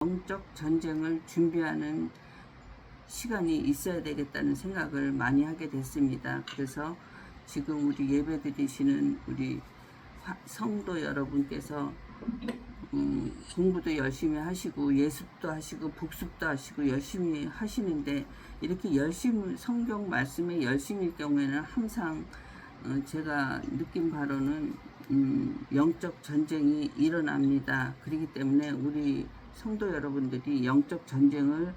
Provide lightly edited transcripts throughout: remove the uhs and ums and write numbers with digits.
영적 전쟁을 준비하는 시간이 있어야 되겠다는 생각을 많이 하게 됐습니다. 그래서 지금 우리 예배 드리시는 우리 성도 여러분께서 공부도 열심히 하시고 예습도 하시고 복습도 하시고 열심히 하시는데, 이렇게 열심히 성경 말씀에 열심일 경우에는 항상 제가 느낀 바로는 영적 전쟁이 일어납니다. 그렇기 때문에 우리 성도 여러분들이 영적 전쟁을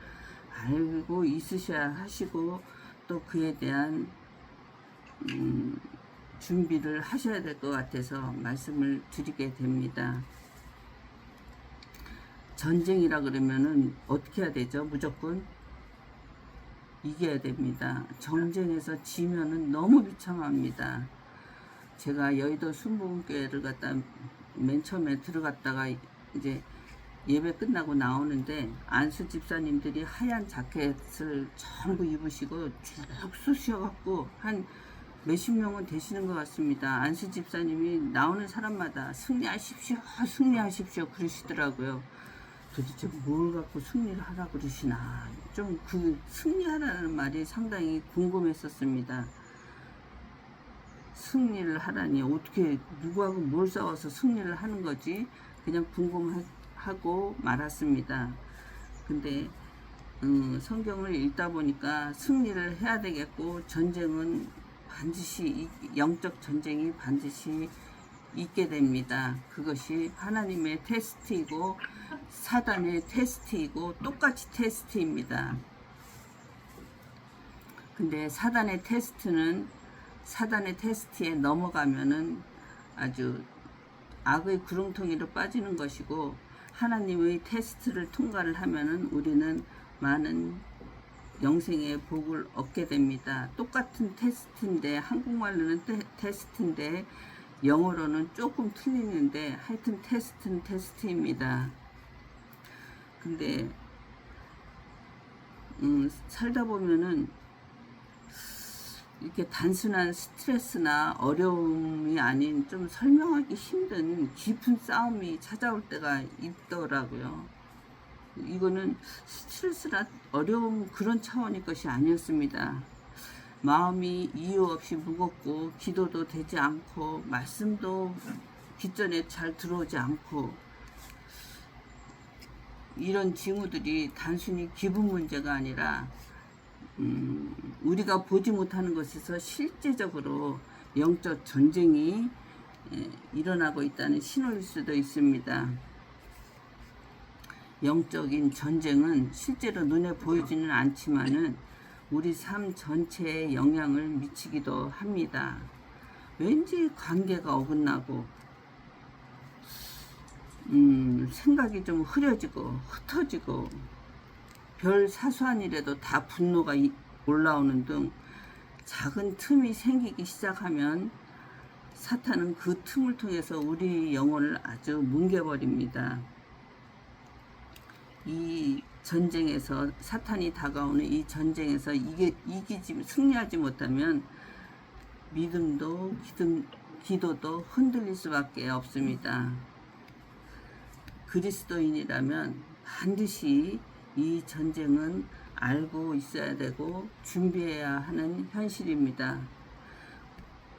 알고 있으셔야 하시고, 또 그에 대한 준비를 하셔야 될 것 같아서 말씀을 드리게 됩니다. 전쟁이라 그러면은 어떻게 해야 되죠? 무조건 이겨야 됩니다. 전쟁에서 지면은 너무 비참합니다. 제가 여의도 순복음교회를 갔다 맨 처음에 들어갔다가 이제 예배 끝나고 나오는데, 안수 집사님들이 하얀 자켓을 전부 입으시고 쭉 쑤셔갖고 한 몇십 명은 되시는 것 같습니다. 안수 집사님이 나오는 사람마다 승리하십시오, 승리하십시오 그러시더라고요. 도대체 뭘 갖고 승리를 하라 그러시나, 좀 그 승리하라는 말이 상당히 궁금했었습니다. 승리를 하라니, 어떻게 누구하고 뭘 싸워서 승리를 하는 거지? 그냥 궁금하고 말았습니다. 근데 성경을 읽다 보니까 승리를 해야 되겠고, 전쟁은 반드시 영적 전쟁이 반드시 있게 됩니다. 그것이 하나님의 테스트이고 사단의 테스트이고 똑같이 테스트입니다. 근데 사단의 테스트에 넘어가면은 아주 악의 구렁텅이로 빠지는 것이고, 하나님의 테스트를 통과를 하면은 우리는 많은 영생의 복을 얻게 됩니다. 똑같은 테스트인데, 한국말로는 테스트인데 영어로는 조금 틀리는데 하여튼 테스트는 테스트입니다. 근데 살다 보면은 이렇게 단순한 스트레스나 어려움이 아닌 좀 설명하기 힘든 깊은 싸움이 찾아올 때가 있더라고요. 이거는 스트레스나 어려움 그런 차원의 것이 아니었습니다. 마음이 이유 없이 무겁고, 기도도 되지 않고, 말씀도 귓전에 잘 들어오지 않고, 이런 징후들이 단순히 기분 문제가 아니라 우리가 보지 못하는 것에서 실제적으로 영적 전쟁이 일어나고 있다는 신호일 수도 있습니다. 영적인 전쟁은 실제로 눈에 보이지는 않지만은 우리 삶 전체에 영향을 미치기도 합니다. 왠지 관계가 어긋나고 생각이 좀 흐려지고 흩어지고, 별 사소한 일에도 다 분노가 올라오는 등 작은 틈이 생기기 시작하면 사탄은 그 틈을 통해서 우리 영혼을 아주 뭉개버립니다. 이 전쟁에서, 사탄이 다가오는 이 전쟁에서 승리하지 못하면 믿음도 기도도 흔들릴 수밖에 없습니다. 그리스도인이라면 반드시 이 전쟁은 알고 있어야 되고 준비해야 하는 현실입니다.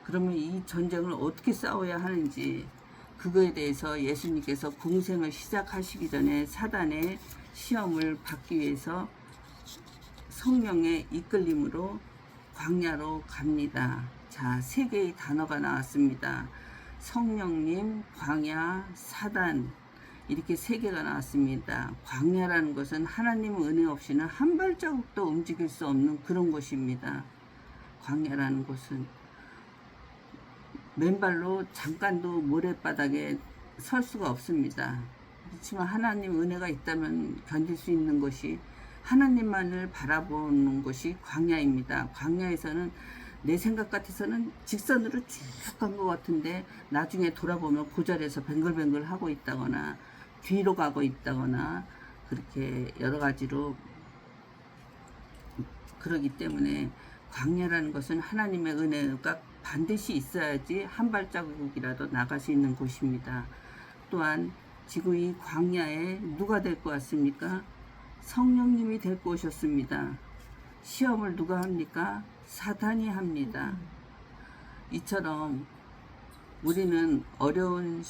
그러면 이 전쟁을 어떻게 싸워야 하는지, 그거에 대해서 예수님께서 공생을 시작하시기 전에 사단의 시험을 받기 위해서 성령의 이끌림으로 광야로 갑니다. 자, 세 개의 단어가 나왔습니다. 성령님, 광야, 사단, 이렇게 세 개가 나왔습니다. 광야라는 것은 하나님의 은혜 없이는 한 발자국도 움직일 수 없는 그런 곳입니다. 광야라는 곳은 맨발로 잠깐도 모래바닥에 설 수가 없습니다. 그렇지만 하나님 은혜가 있다면 견딜 수 있는 것이, 하나님만을 바라보는 것이 광야입니다. 광야에서는 내 생각 같아서는 직선으로 쭉 간 것 같은데 나중에 돌아보면 그 자리에서 뱅글뱅글 하고 있다거나 뒤로 가고 있다거나, 그렇게 여러 가지로 그러기 때문에 광야라는 것은 하나님의 은혜가 반드시 있어야지 한 발자국이라도 나갈 수 있는 곳입니다. 또한 지금 이 광야에 누가 데리고 왔습니까? 성령님이 데리고 오셨습니다. 시험을 누가 합니까? 사탄이 합니다. 이처럼 우리는 어려운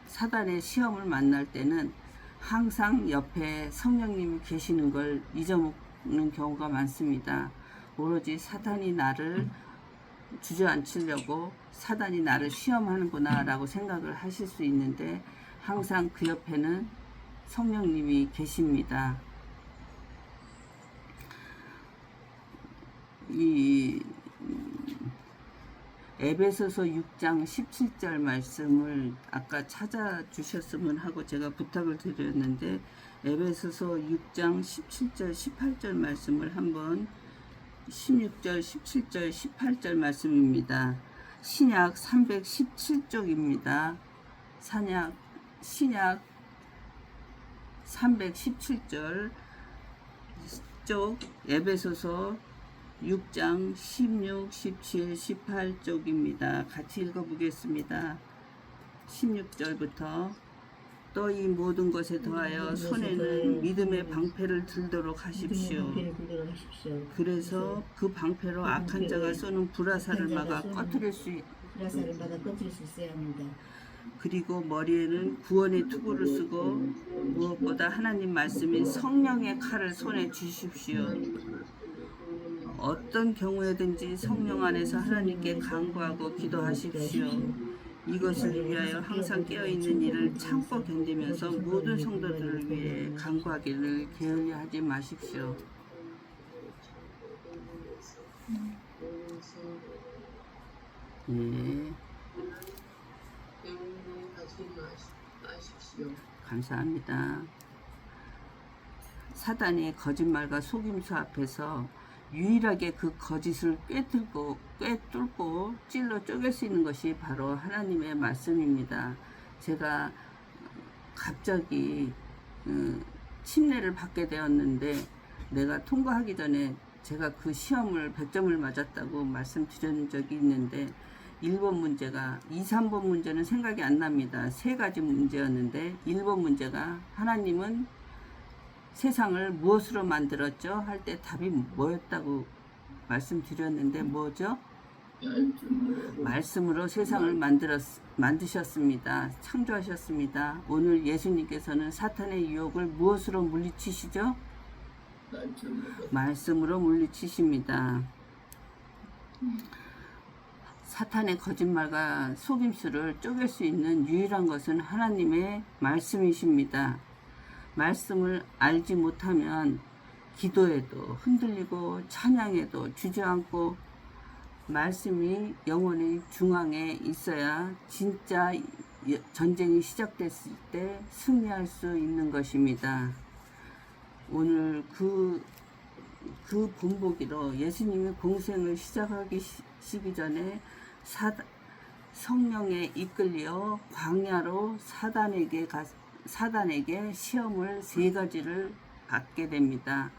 사단의 시험을 만날 때는 항상 옆에 성령님이 계시는 걸 잊어먹는 경우가 많습니다. 오로지 사탄이 나를 주저앉히려고 사단이 나를 시험하는구나 라고 생각을 하실 수 있는데, 항상 그 옆에는 성령님이 계십니다. 이 에베소서 6장 17절 말씀을 아까 찾아주셨으면 하고 제가 부탁을 드렸는데, 에베소서 6장 17절 18절 말씀을 한번, 16절 17절 18절 말씀입니다. 신약 317쪽입니다. 신약 317절 쪽 에베소서 6장 16, 17, 18쪽입니다. 같이 읽어보겠습니다. 16절부터 또 이 모든 것에 더하여 손에는 믿음의 방패를 들도록 하십시오. 그래서 그 방패로 악한 자가 쏘는 불화살을 막아 꺼뜨릴 수 있어야 합니다. 그리고 머리에는 구원의 투구를 쓰고 무엇보다 하나님 말씀인 성령의 칼을 손에 쥐십시오. 어떤 경우에든지 성령 안에서 하나님께 간구하고 기도하십시오. 이것을 위하여 항상 깨어있는 일을 참고 견디면서 모든 성도들을 위해 간구하기를 게을리하지 마십시오. 예. 감사합니다. 사단의 거짓말과 속임수 앞에서 유일하게 그 거짓을 꿰뚫고 찔러 쪼갤 수 있는 것이 바로 하나님의 말씀입니다. 제가 갑자기 침례를 받게 되었는데, 내가 통과하기 전에 제가 그 시험을 100점을 맞았다고 말씀드린 적이 있는데, 1번 문제가 2, 3번 문제는 생각이 안 납니다. 3가지 문제였는데 1번 문제가 하나님은 세상을 무엇으로 만들었죠? 할 때 답이 뭐였다고 말씀드렸는데 뭐죠? 말씀으로 세상을 만드셨습니다. 창조하셨습니다. 오늘 예수님께서는 사탄의 유혹을 무엇으로 물리치시죠? 말씀으로 물리치십니다. 사탄의 거짓말과 속임수를 쪼갤 수 있는 유일한 것은 하나님의 말씀이십니다. 말씀을 알지 못하면 기도에도 흔들리고 찬양에도 주저앉고, 말씀이 영혼의 중앙에 있어야 진짜 전쟁이 시작됐을 때 승리할 수 있는 것입니다. 오늘 그 본보기로 예수님이 공생을 시작하시기 전에 성령에 이끌려 광야로 사단에게 시험을 3가지를 받게 됩니다.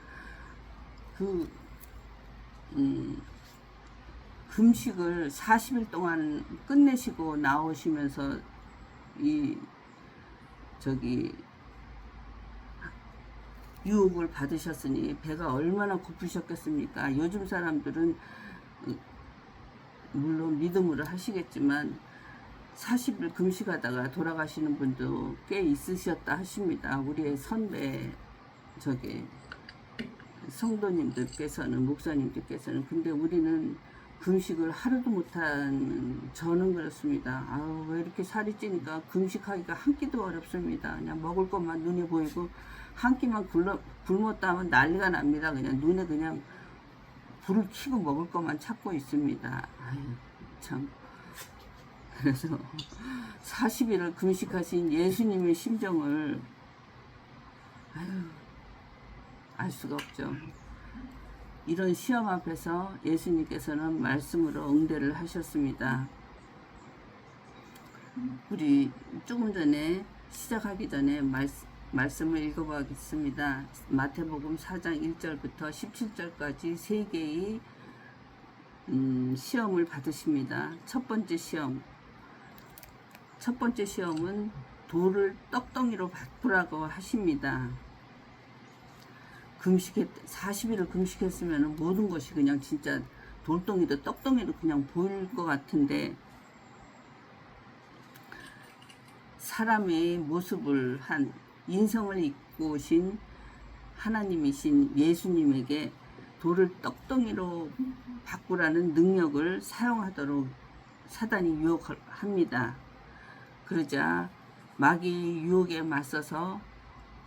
금식을 40일 동안 끝내시고 나오시면서 유혹을 받으셨으니 배가 얼마나 고프셨겠습니까? 요즘 사람들은 물론 믿음으로 하시겠지만 40일 금식하다가 돌아가시는 분도 꽤 있으셨다 하십니다. 우리의 선배 성도님들께서는, 목사님들께서는. 근데 우리는 금식을 하루도 못한 저는 그렇습니다. 왜 이렇게 살이 찌니까 금식하기가 한 끼도 어렵습니다. 그냥 먹을 것만 눈에 보이고 한 끼만 굶었다 하면 난리가 납니다. 그냥 눈에 그냥 불을 켜고 먹을 것만 찾고 있습니다. 참. 그래서 40일을 금식하신 예수님의 심정을 알 수가 없죠. 이런 시험 앞에서 예수님께서는 말씀으로 응대를 하셨습니다. 우리 조금 전에 시작하기 전에 말씀을 읽어보겠습니다. 마태복음 4장 1절부터 17절까지 3개의 시험을 받으십니다. 첫 번째 시험은 돌을 떡덩이로 바꾸라고 하십니다. 40일을 금식했으면 모든 것이 그냥 진짜 돌덩이도 떡덩이도 그냥 보일 것 같은데, 사람의 모습을 한 인성을 입고 오신 하나님이신 예수님에게 돌을 떡덩이로 바꾸라는 능력을 사용하도록 사단이 유혹합니다. 그러자 마귀 유혹에 맞서서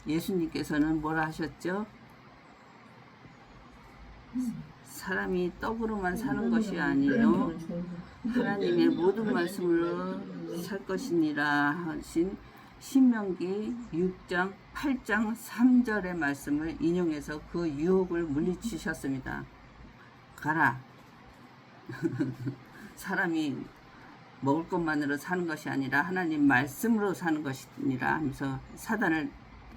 예수님께서는 뭐라 하셨죠? 사람이 떡으로만 사는 것이 아니요 하나님의 모든 말씀으로 살 것이니라 하신 신명기 6장 8장 3절의 말씀을 인용해서 그 유혹을 물리치셨습니다. 가라. 사람이 먹을 것만으로 사는 것이 아니라 하나님 말씀으로 사는 것이니라 하면서 사단을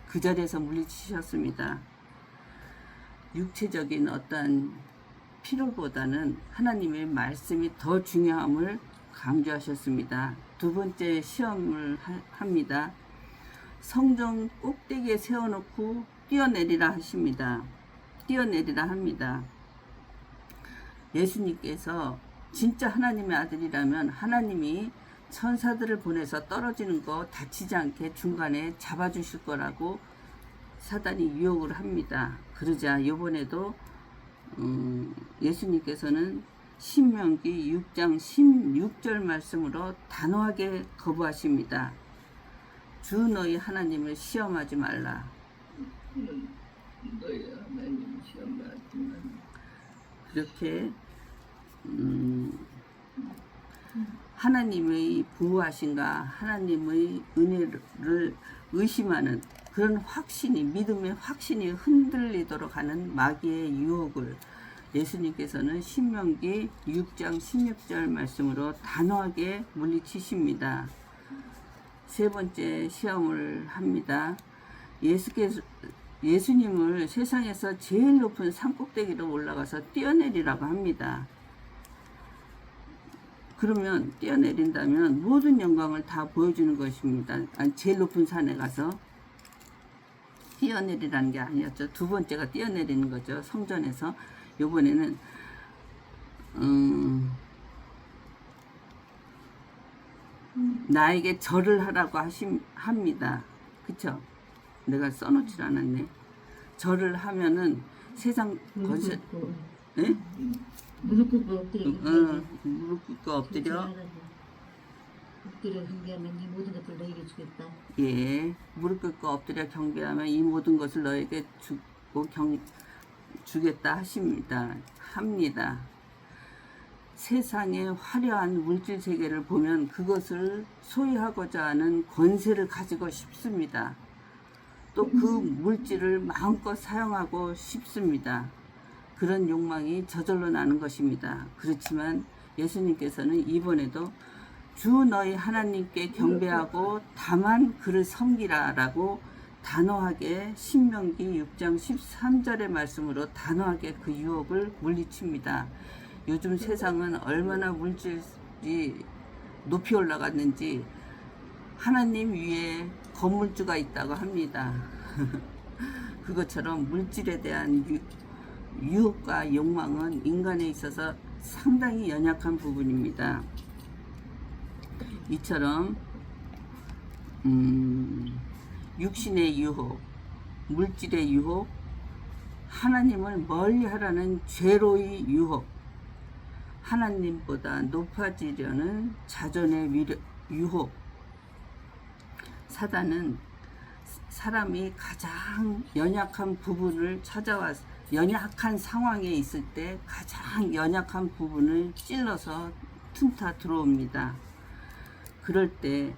그 자리에서 물리치셨습니다. 육체적인 어떤 필요보다는 하나님의 말씀이 더 중요함을 강조하셨습니다. 두 번째 시험을 합니다. 성전 꼭대기에 세워놓고 뛰어내리라 하십니다. 뛰어내리라 합니다. 예수님께서 진짜 하나님의 아들이라면 하나님이 천사들을 보내서 떨어지는 거 다치지 않게 중간에 잡아주실 거라고 사단이 유혹을 합니다. 그러자 이번에도 예수님께서는 신명기 6장 16절 말씀으로 단호하게 거부하십니다. 주 너희 하나님을 시험하지 말라. 너희 하나님을 시험하지 말라. 그렇게 하나님의 부하신가 하나님의 은혜를 의심하는 그런 확신이, 믿음의 확신이 흔들리도록 하는 마귀의 유혹을 예수님께서는 신명기 6장 16절 말씀으로 단호하게 물리치십니다. 세 번째 시험을 합니다. 예수님을 세상에서 제일 높은 산꼭대기로 올라가서 뛰어내리라고 합니다. 그러면 뛰어내린다면 모든 영광을 다 보여주는 것입니다. 제일 높은 산에 가서 뛰어내리라는 게 아니었죠. 두 번째가 뛰어내리는 거죠. 성전에서. 이번에는 나에게 절을 하라고 합니다. 그쵸? 내가 써놓질 않았네. 절을 하면은 세상 건설, 예? 무릎 꿇고 엎드려. 무릎 꿇고 엎드려. 엎드려 경배하면 이 모든 것을 너에게 주겠다. 예, 무릎 꿇고 엎드려 경배하면 이 모든 것을 너에게 주겠다 합니다. 세상의 화려한 물질 세계를 보면 그것을 소유하고자 하는 권세를 가지고 싶습니다. 또 그 물질을 마음껏 사용하고 싶습니다. 그런 욕망이 저절로 나는 것입니다. 그렇지만 예수님께서는 이번에도 주 너희 하나님께 경배하고 다만 그를 섬기라 라고 단호하게 신명기 6장 13절의 말씀으로 단호하게 그 유혹을 물리칩니다. 요즘 세상은 얼마나 물질이 높이 올라갔는지 하나님 위에 건물주가 있다고 합니다. 그것처럼 물질에 대한 유혹과 욕망은 인간에 있어서 상당히 연약한 부분입니다. 이처럼 육신의 유혹, 물질의 유혹, 하나님을 멀리하라는 죄로의 유혹, 하나님보다 높아지려는 자존의 유혹. 사단은 사람이 가장 연약한 부분을 찾아와서 연약한 상황에 있을 때 가장 연약한 부분을 찔러서 틈타 들어옵니다. 그럴 때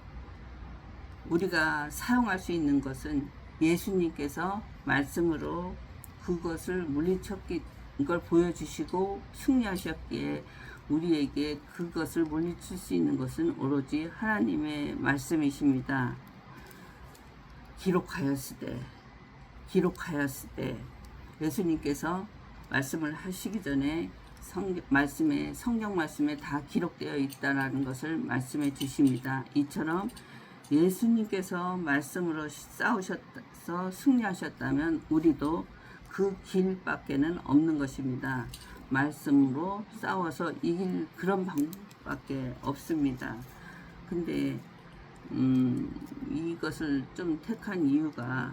우리가 사용할 수 있는 것은 예수님께서 말씀으로 그것을 물리쳤기 걸 보여주시고 승리하셨기에 우리에게 그것을 물리칠 수 있는 것은 오로지 하나님의 말씀이십니다. 기록하였으되 예수님께서 말씀을 하시기 전에 성경 말씀에 다 기록되어 있다라는 것을 말씀해 주십니다. 이처럼 예수님께서 말씀으로 싸우셔서 승리하셨다면 우리도 그 길밖에는 없는 것입니다. 말씀으로 싸워서 이길 그런 방법밖에 없습니다. 근데 이것을 좀 택한 이유가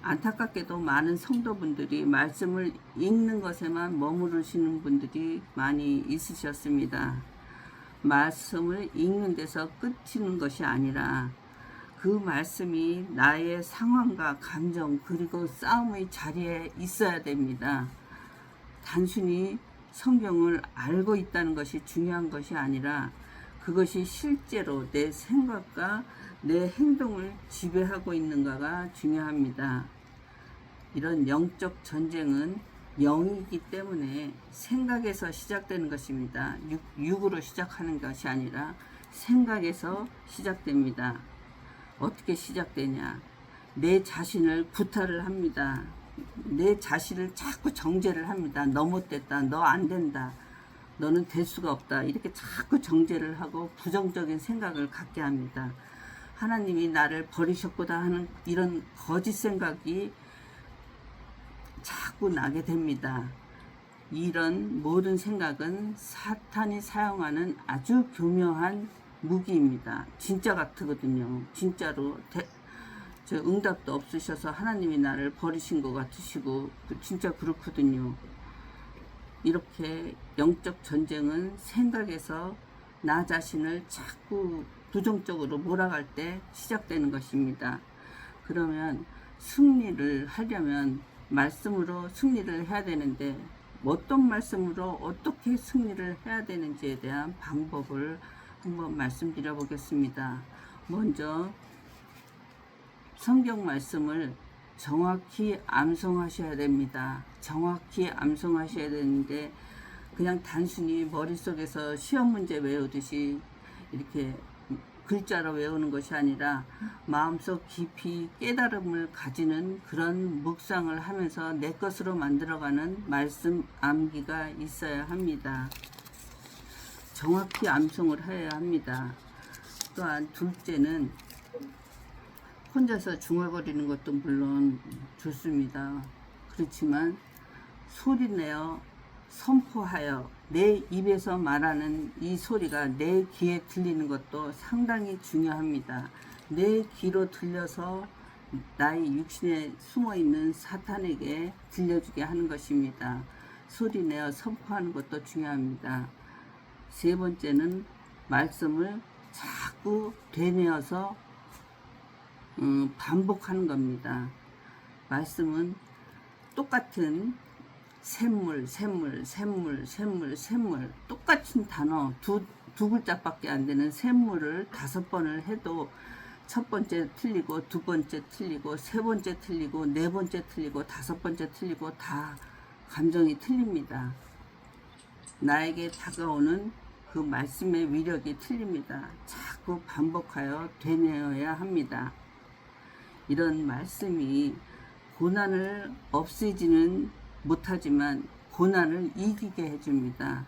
안타깝게도 많은 성도분들이 말씀을 읽는 것에만 머무르시는 분들이 많이 있으셨습니다. 말씀을 읽는 데서 끝이는 것이 아니라 그 말씀이 나의 상황과 감정 그리고 싸움의 자리에 있어야 됩니다. 단순히 성경을 알고 있다는 것이 중요한 것이 아니라 그것이 실제로 내 생각과 내 행동을 지배하고 있는가가 중요합니다. 이런 영적 전쟁은 영이기 때문에 생각에서 시작되는 것입니다. 육으로 시작하는 것이 아니라 생각에서 시작됩니다. 어떻게 시작되냐? 내 자신을 구타를 합니다. 내 자신을 자꾸 정죄를 합니다. 너 못됐다. 너 안 된다. 너는 될 수가 없다. 이렇게 자꾸 정죄를 하고 부정적인 생각을 갖게 합니다. 하나님이 나를 버리셨구나 하는 이런 거짓 생각이 자꾸 나게 됩니다. 이런 모든 생각은 사탄이 사용하는 아주 교묘한 무기입니다. 진짜 같거든요. 진짜로 응답도 없으셔서 하나님이 나를 버리신 것 같으시고 진짜 그렇거든요. 이렇게 영적 전쟁은 생각에서 나 자신을 자꾸 부정적으로 몰아갈 때 시작되는 것입니다. 그러면 승리를 하려면 말씀으로 승리를 해야 되는데 어떤 말씀으로 어떻게 승리를 해야 되는지에 대한 방법을 한번 말씀드려 보겠습니다. 먼저 성경 말씀을 정확히 암송하셔야 됩니다. 정확히 암송하셔야 되는데 그냥 단순히 머릿속에서 시험 문제 외우듯이 이렇게 글자로 외우는 것이 아니라 마음속 깊이 깨달음을 가지는 그런 묵상을 하면서 내 것으로 만들어가는 말씀 암기가 있어야 합니다. 정확히 암송을 해야 합니다. 또한 둘째는 혼자서 중얼거리는 것도 물론 좋습니다. 그렇지만 소리내어 선포하여 내 입에서 말하는 이 소리가 내 귀에 들리는 것도 상당히 중요합니다. 내 귀로 들려서 나의 육신에 숨어있는 사탄에게 들려주게 하는 것입니다. 소리내어 선포하는 것도 중요합니다. 세 번째는 말씀을 자꾸 되뇌어서 반복하는 겁니다. 말씀은 똑같은 샘물 똑같은 단어 두 글자밖에 안 되는 샘물을 5번을 해도 첫 번째 틀리고 두 번째 틀리고 세 번째 틀리고 네 번째 틀리고 5번째 틀리고 다 감정이 틀립니다. 나에게 다가오는 그 말씀의 위력이 틀립니다. 자꾸 반복하여 되뇌어야 합니다. 이런 말씀이 고난을 없애지는 못하지만 고난을 이기게 해줍니다.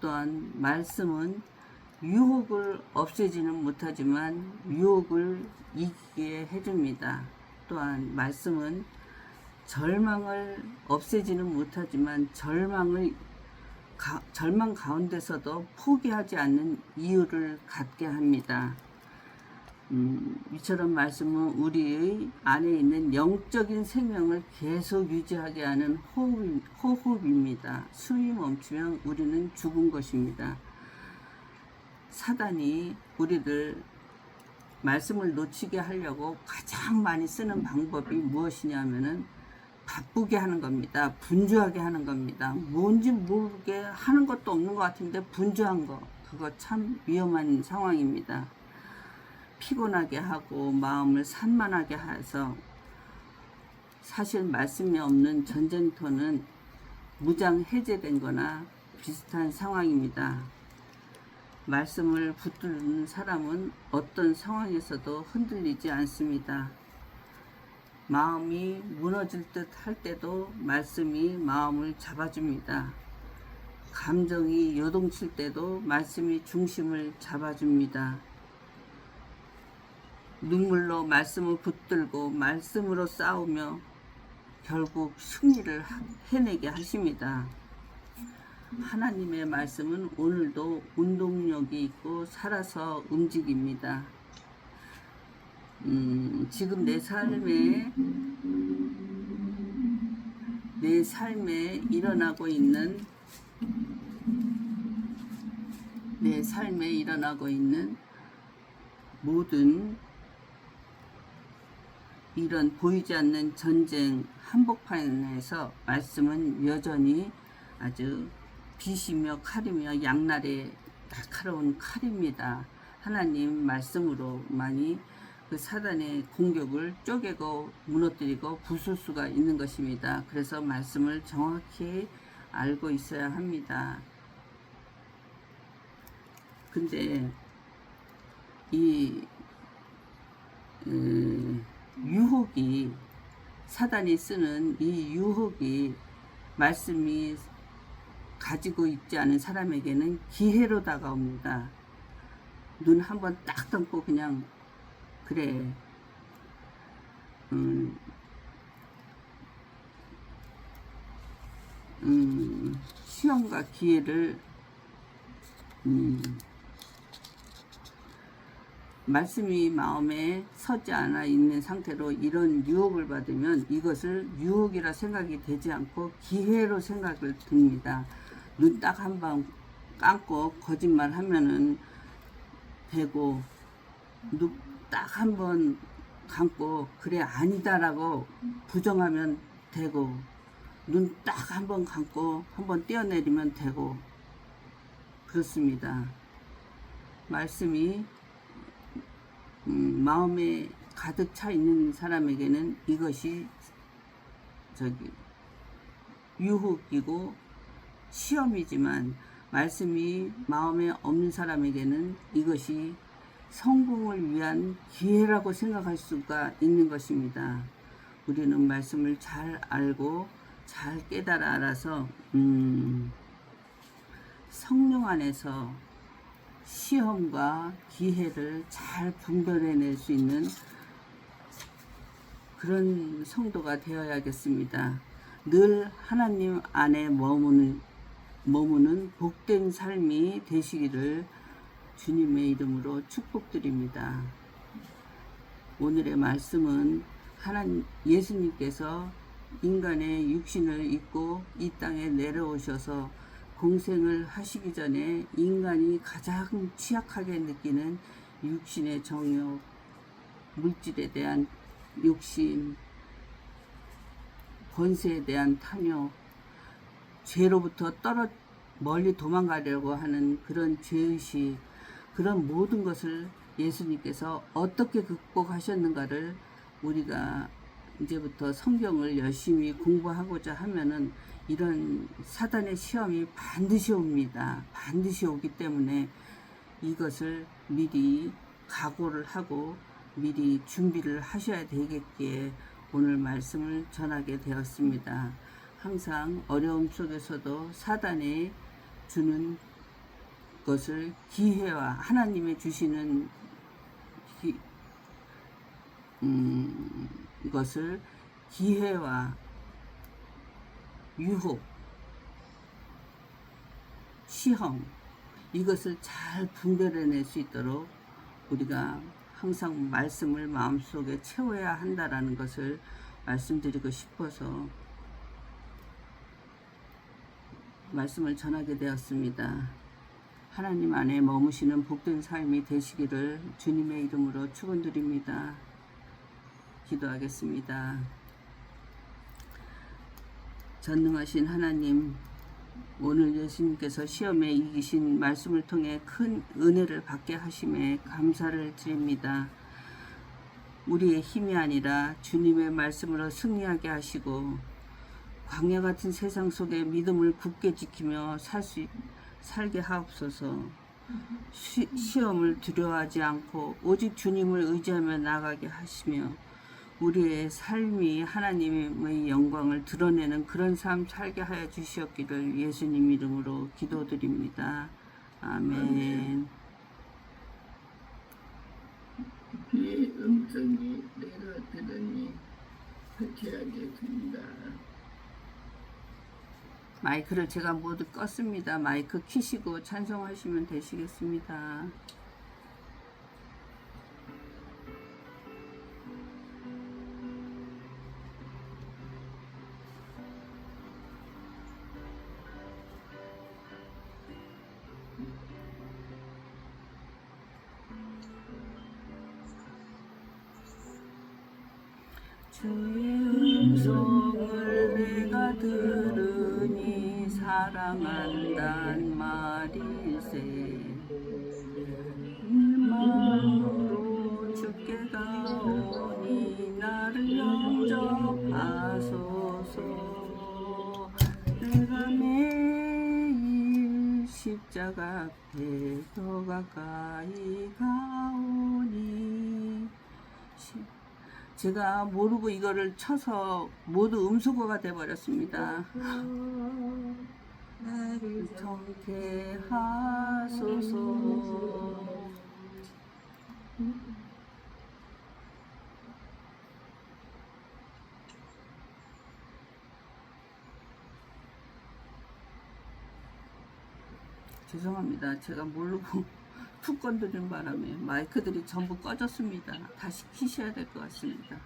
또한 말씀은 유혹을 없애지는 못하지만 유혹을 이기게 해줍니다. 또한 말씀은 절망을 없애지는 못하지만 절망 가운데서도 포기하지 않는 이유를 갖게 합니다. 이처럼 말씀은 우리의 안에 있는 영적인 생명을 계속 유지하게 하는 호흡입니다. 숨이 멈추면 우리는 죽은 것입니다. 사단이 우리를 말씀을 놓치게 하려고 가장 많이 쓰는 방법이 무엇이냐면은 바쁘게 하는 겁니다. 분주하게 하는 겁니다. 뭔지 모르게 하는 것도 없는 것 같은데 분주한 거, 그거 참 위험한 상황입니다. 피곤하게 하고 마음을 산만하게 해서 사실 말씀이 없는 전쟁터는 무장 해제된 거나 비슷한 상황입니다. 말씀을 붙드는 사람은 어떤 상황에서도 흔들리지 않습니다. 마음이 무너질 듯 할 때도 말씀이 마음을 잡아줍니다. 감정이 요동칠 때도 말씀이 중심을 잡아줍니다. 눈물로 말씀을 붙들고 말씀으로 싸우며 결국 승리를 해내게 하십니다. 하나님의 말씀은 오늘도 운동력이 있고 살아서 움직입니다. 지금 내 삶에 일어나고 있는 모든 이런 보이지 않는 전쟁 한복판에서 말씀은 여전히 아주 빛이며 칼이며 양날의 날카로운 칼입니다. 하나님 말씀으로만이 그 사단의 공격을 쪼개고 무너뜨리고 부술 수가 있는 것입니다. 그래서 말씀을 정확히 알고 있어야 합니다. 근데 이 유혹이, 사단이 쓰는 이 유혹이 말씀이 가지고 있지 않은 사람에게는 기회로 다가옵니다. 눈 한번 딱 감고 그냥 그래, 시험과 기회를 말씀이 마음에 서지 않아 있는 상태로 이런 유혹을 받으면 이것을 유혹이라 생각이 되지 않고 기회로 생각을 듭니다. 눈 딱 한 번 감고 거짓말 하면은 되고, 눈 딱 한 번 감고 그래 아니다라고 부정하면 되고, 눈 딱 한 번 감고 한 번 떼어내리면 되고, 그렇습니다. 말씀이 마음에 가득 차 있는 사람에게는 이것이 유혹이고 시험이지만, 말씀이 마음에 없는 사람에게는 이것이 성공을 위한 기회라고 생각할 수가 있는 것입니다. 우리는 말씀을 잘 알고 잘 깨달아 알아서 성령 안에서 시험과 기회를 잘 분별해낼 수 있는 그런 성도가 되어야겠습니다. 늘 하나님 안에 머무는 복된 삶이 되시기를 주님의 이름으로 축복드립니다. 오늘의 말씀은 예수님께서 인간의 육신을 입고 이 땅에 내려오셔서 공생을 하시기 전에 인간이 가장 취약하게 느끼는 육신의 정욕, 물질에 대한 욕심, 권세에 대한 탐욕, 죄로부터 멀리 도망가려고 하는 그런 죄의식, 그런 모든 것을 예수님께서 어떻게 극복하셨는가를 우리가 이제부터 성경을 열심히 공부하고자 하면은 이런 사단의 시험이 반드시 옵니다. 반드시 오기 때문에 이것을 미리 각오를 하고 미리 준비를 하셔야 되겠기에 오늘 말씀을 전하게 되었습니다. 항상 어려움 속에서도 사단이 주는 것을 기회와 하나님의 주시는 것을 기회와 유혹, 시험, 이것을 잘 분별해낼 수 있도록 우리가 항상 말씀을 마음속에 채워야 한다라는 것을 말씀드리고 싶어서 말씀을 전하게 되었습니다. 하나님 안에 머무시는 복된 삶이 되시기를 주님의 이름으로 축원드립니다. 기도하겠습니다. 전능하신 하나님, 오늘 예수님께서 시험에 이기신 말씀을 통해 큰 은혜를 받게 하심에 감사를 드립니다. 우리의 힘이 아니라 주님의 말씀으로 승리하게 하시고 광야 같은 세상 속에 믿음을 굳게 지키며 살게 하옵소서. 시험을 두려워하지 않고 오직 주님을 의지하며 나아가게 하시며 우리의 삶이 하나님의 영광을 드러내는 그런 삶 살게 하여 주시옵기를 예수님 이름으로 기도드립니다. 아멘. 이 음성이 내가 들으니 회개하겠습니다. 마이크를 제가 모두 껐습니다. 마이크 키시고 찬송하시면 되시겠습니다. 주의 음성을 내가 들으니 사랑한단 말일세. 일망으로 주께 가오니 나를 영접하소서. 내가 매일 십자가 앞에 더 가까이 가오니. 제가 모르고 이거를 쳐서 모두 음소거가 돼버렸습니다. 나를 정케 하소서. 죄송합니다. 제가 모르고 툭 건드린 바람에 마이크들이 전부 꺼졌습니다. 다시 키셔야 될 것 같습니다.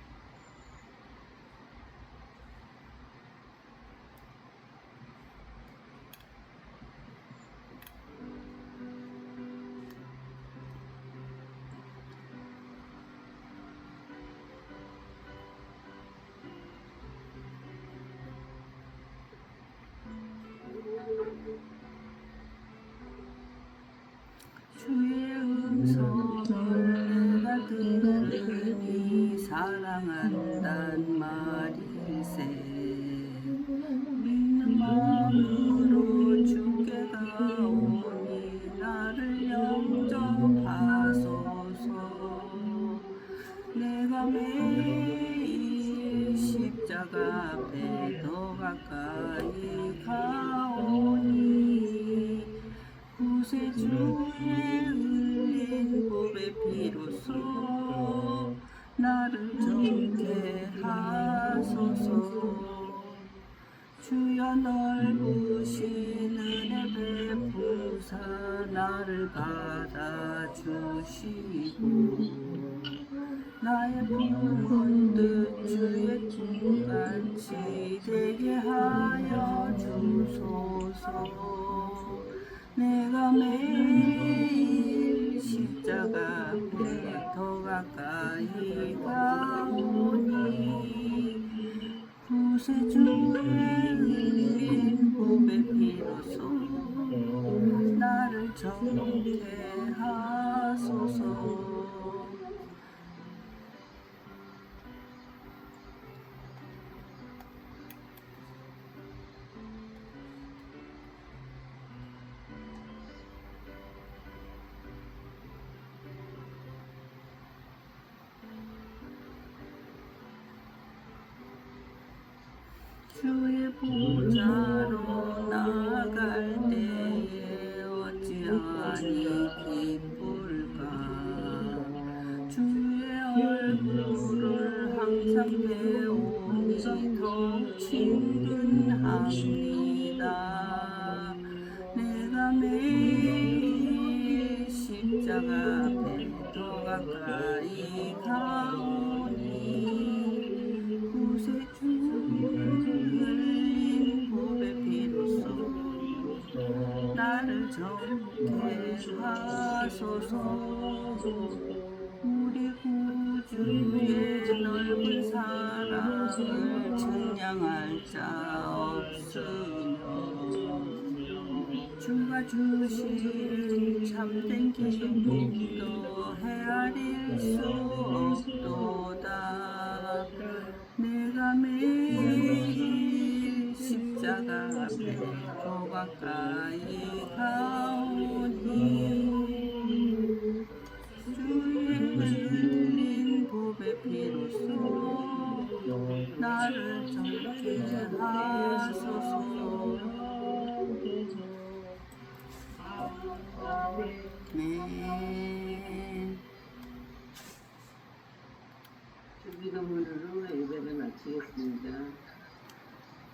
주의 음성을 내가 들으니 사랑한단 말일세. 믿는 마음으로 주께 가오니 나를 영접하소서. 내가 매일 십자가 앞에 더 가까이 가오니 구세주의 흘린 보배 피로써 나를 정케 하소서. 주여 넓으신 은혜 베푸사 나를 받아주시고 나의 품은 듯 주의 품같이 되게 하여 주소서. 내가 매일 십자가 앞에 더 가까이 가오니 구세주의 흘린 보배 피로써 나를 정케 하소서. 주의 보좌로 나갈 때에 어찌하니 기쁠까. 주의 얼굴을 항상 배우니 더욱 친근합니다. 내가 매일 십자가 앞에 더 가까이 가오니 구세주의 흘린 보배 피로써 나를 정케 하소서. 우리 구주의 넓은 사랑을 증량할 자 없으며 주가 주신 참된 기쁨도 헤아릴 수 없도다. 내가 매일 십자가 앞에 더 가까이 가오니 주의 흘린 보배 피로써 나를 정케 하소서. 아멘. 주시겠습니다.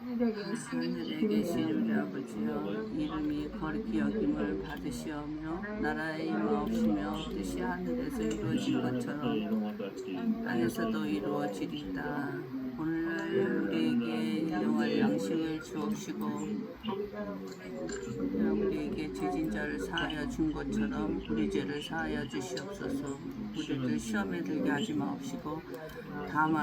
하늘에 계신 우리 아버지여, 이름이 거룩히 여김을 받으시오며 나라의 임하옵시며 뜻이 하늘에서 이루어진 것처럼 땅에서도 이루어지리이다. 오늘날 우리에게 일용할 양식을 주옵시고 우리에게 죄진 자를 사하여 준 것처럼 우리 죄를 사하여 주시옵소서. 우리를 시험에 들게 하지 마옵시고 다만